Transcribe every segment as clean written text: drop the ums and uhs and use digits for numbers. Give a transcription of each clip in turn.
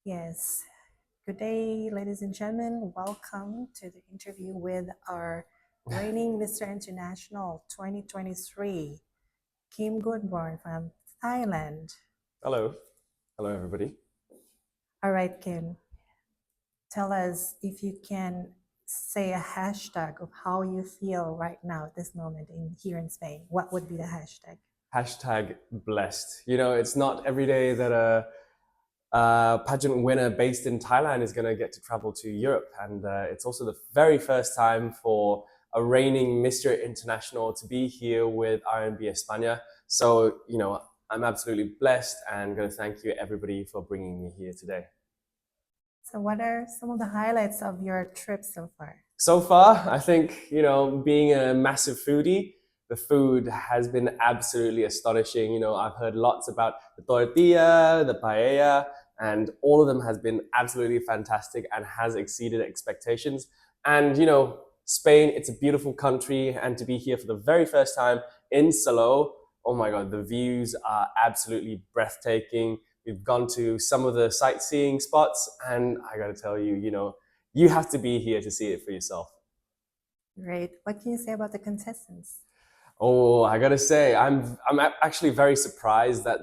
Yes. Good day, ladies and gentlemen. Welcome to the interview with our reigning Mr. International 2023, Kim Goodburn from Thailand. Hello. Hello, everybody. All right, Kim, tell us if you can say a hashtag of how you feel right now at this moment here in Spain. What would be the hashtag? Hashtag blessed. It's not every day that a pageant winner based in Thailand is going to get to travel to Europe. And it's also the very first time for a reigning Mr. International to be here with R&B España. So, I'm absolutely blessed and going to thank you, everybody, for bringing me here today. So, what are some of the highlights of your trip so far? So far, I think, being a massive foodie, the food has been absolutely astonishing. I've heard lots about the tortilla, the paella, and all of them has been absolutely fantastic and has exceeded expectations. And, Spain, it's a beautiful country, and to be here for the very first time in Salou, oh my God, the views are absolutely breathtaking. We've gone to some of the sightseeing spots, and I got to tell you, you have to be here to see it for yourself. Great. What can you say about the contestants? Oh, I gotta say, I'm actually very surprised that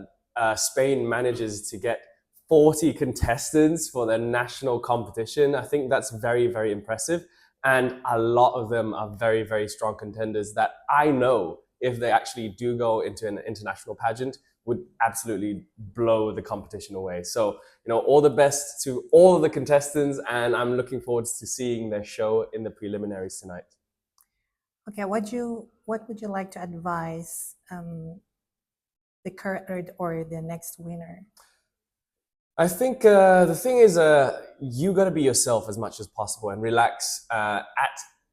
Spain manages to get 40 contestants for their national competition. I think that's very, very impressive, and a lot of them are very, very strong contenders that I know if they actually do go into an international pageant would absolutely blow the competition away. So, all the best to all of the contestants, and I'm looking forward to seeing their show in the preliminaries tonight. Okay, what would you like to advise the current or the next winner? I think the thing is, you got to be yourself as much as possible and relax at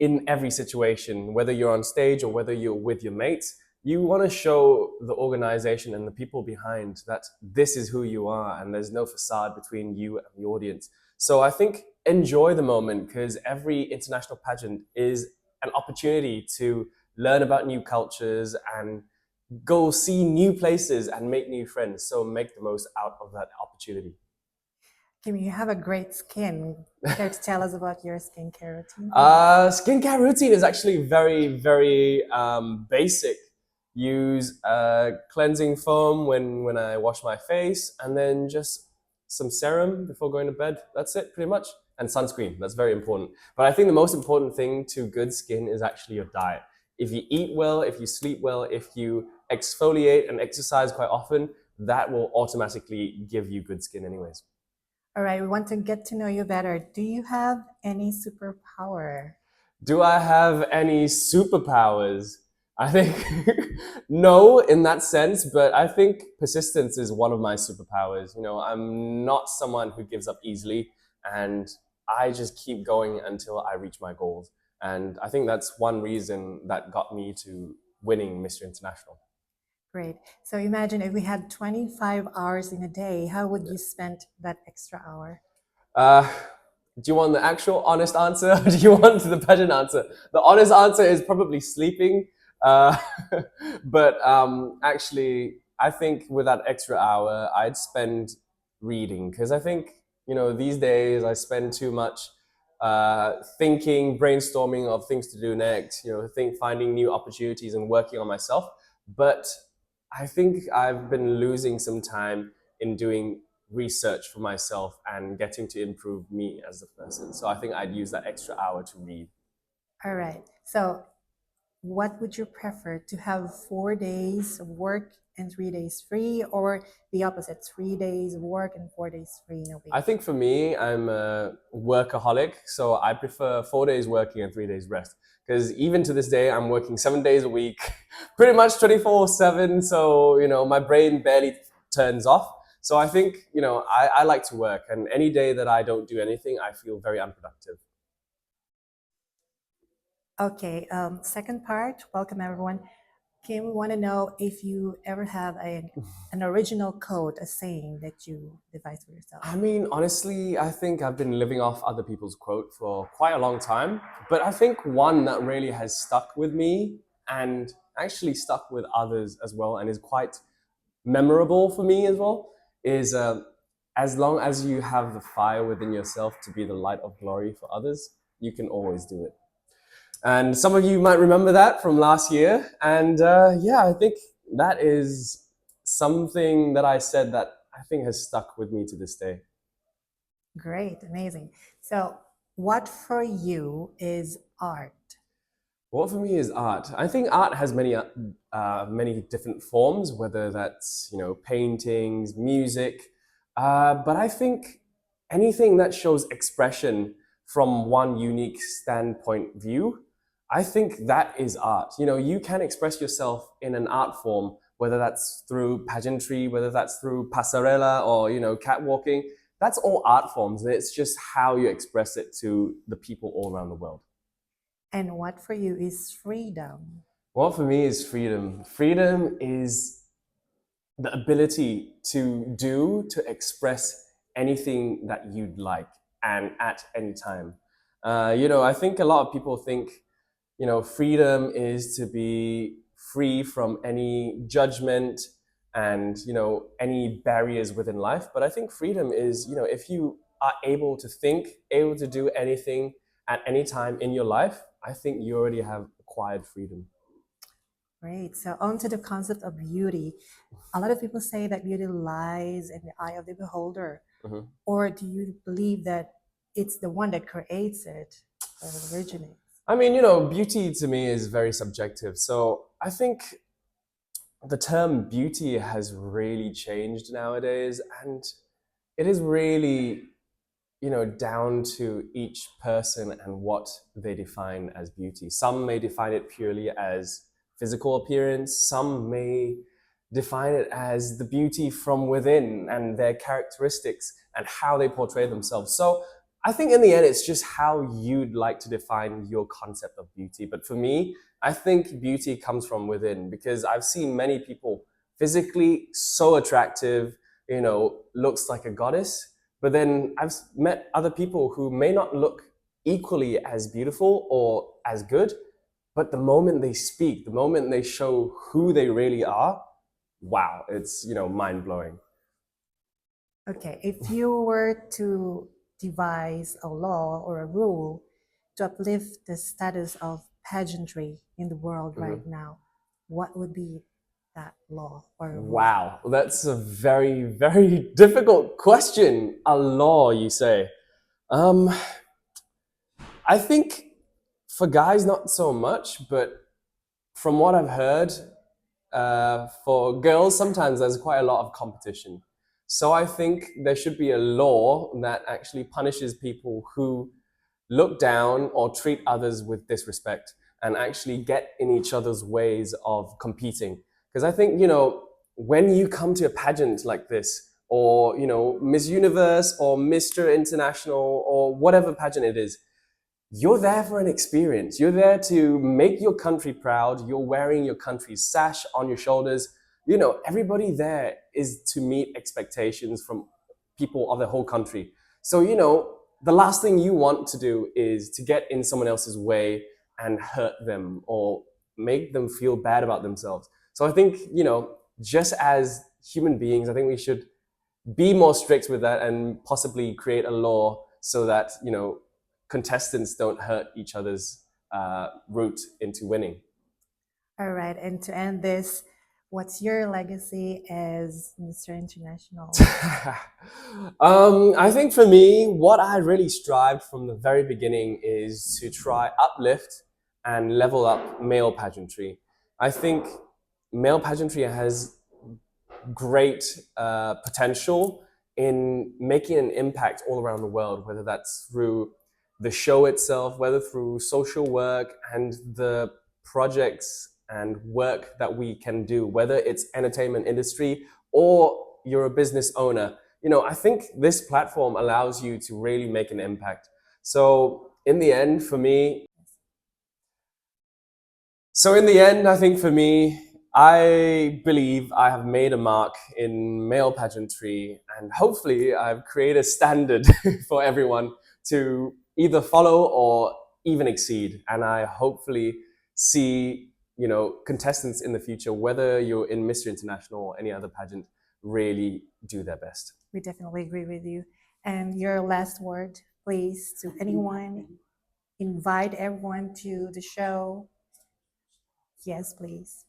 in every situation, whether you're on stage or whether you're with your mates. You want to show the organization and the people behind that this is who you are, and there's no facade between you and the audience. So I think enjoy the moment because every international pageant is an opportunity to learn about new cultures and go see new places and make new friends. So make the most out of that opportunity. Kim, you have a great skin. Care to tell us about your skincare routine? Skincare routine is actually very, very basic. Use cleansing foam when I wash my face, and then just some serum before going to bed. That's it, pretty much. And sunscreen. That's very important. But I think the most important thing to good skin is actually your diet. If you eat well, if you sleep well, if you exfoliate and exercise quite often, that will automatically give you good skin, anyways. All right, we want to get to know you better. Do you have any superpower? Do I have any superpowers? I think no, in that sense, but I think persistence is one of my superpowers. I'm not someone who gives up easily, and I just keep going until I reach my goals. And I think that's one reason that got me to winning Mr. International. Great. So imagine if we had 25 hours in a day, how would you spend that extra hour? Uh, do you want the actual honest answer or do you want the pageant answer? The honest answer is probably sleeping. Uh, but actually, I think with that extra hour, I'd spend reading because I think, these days I spend too much thinking, brainstorming of things to do next, finding new opportunities and working on myself. But I think I've been losing some time in doing research for myself and getting to improve me as a person. So I think I'd use that extra hour to read. All right. So what would you prefer to have 4 days of work and 3 days free, or the opposite, 3 days of work and 4 days free in a week? I think for me, I'm a workaholic, so I prefer 4 days working and 3 days rest. Because even to this day, I'm working 7 days a week, pretty much 24/7. So my brain barely turns off. So I think I like to work, and any day that I don't do anything, I feel very unproductive. Okay, second part, welcome everyone. Kim, we want to know if you ever have an original quote, a saying that you devised for yourself. I mean, honestly, I think I've been living off other people's quote for quite a long time. But I think one that really has stuck with me and actually stuck with others as well and is quite memorable for me as well is as long as you have the fire within yourself to be the light of glory for others, you can always do it. And some of you might remember that from last year. And yeah, I think that is something that I said that I think has stuck with me to this day. Great, amazing. So, what for you is art? What for me is art. I think art has many different forms, whether that's paintings, music, but I think anything that shows expression from one unique standpoint view, I think that is art. You can express yourself in an art form, whether that's through pageantry, whether that's through pasarela or catwalking. That's all art forms. It's just how you express it to the people all around the world. And what for you is freedom? What for me is freedom. Freedom is the ability to express anything that you'd like and at any time. I think a lot of people think, freedom is to be free from any judgment and, any barriers within life. But I think freedom is, if you are able to think, able to do anything at any time in your life, I think you already have acquired freedom. Great. So, on to the concept of beauty. A lot of people say that beauty lies in the eye of the beholder. Mhm. Or do you believe that it's the one that creates it or originates? I mean, beauty to me is very subjective. So I think the term beauty has really changed nowadays, and it is really, down to each person and what they define as beauty. Some may define it purely as physical appearance, some may define it as the beauty from within and their characteristics and how they portray themselves. So I think in the end, it's just how you'd like to define your concept of beauty. But for me, I think beauty comes from within because I've seen many people physically so attractive, looks like a goddess. But then I've met other people who may not look equally as beautiful or as good, but the moment they speak, the moment they show who they really are, wow, it's mind blowing. Okay, if you were to devise a law or a rule to uplift the status of pageantry in the world right now, what would be that law or rule? Wow, that's a very, very difficult question. A law, you say? Um, I think for guys, not so much, but from what I've heard, for girls, sometimes there's quite a lot of competition. So I think there should be a law that actually punishes people who look down or treat others with disrespect and actually get in each other's ways of competing. Because I think, when you come to a pageant like this, or, Miss Universe or Mr. International or whatever pageant it is, you're there for an experience. You're there to make your country proud. You're wearing your country's sash on your shoulders. Everybody there is to meet expectations from people of the whole country. So, the last thing you want to do is to get in someone else's way and hurt them or make them feel bad about themselves. So I think, just as human beings, I think we should be more strict with that and possibly create a law so that, contestants don't hurt each other's route into winning. All right, and to end this, what's your legacy as Mr. International? I think for me, what I really strived from the very beginning is to try uplift and level up male pageantry. I think male pageantry has great potential in making an impact all around the world, whether that's through the show itself, whether through social work and the projects and work that we can do, whether it's entertainment industry or you're a business owner. I think this platform allows you to really make an impact. So in the end, for me, I think for me, I believe I have made a mark in male pageantry, and hopefully I've created a standard for everyone to either follow or even exceed. And I hopefully see, contestants in the future, whether you're in Mr. International or any other pageant, really do their best. We definitely agree with you. And your last word, please, to anyone, invite everyone to the show. Yes, please.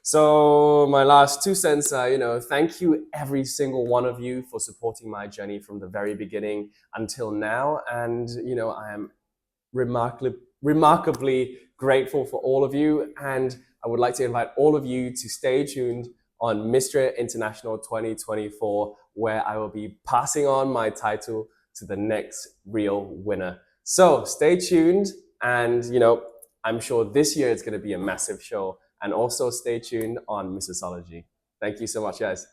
So my last 2 cents are, thank you every single one of you for supporting my journey from the very beginning until now. And, I am remarkably grateful for all of you. And I would like to invite all of you to stay tuned on Mr. International 2024, where I will be passing on my title to the next real winner. So stay tuned. And, I'm sure this year it's going to be a massive show. And also stay tuned on Missology. Thank you so much, guys.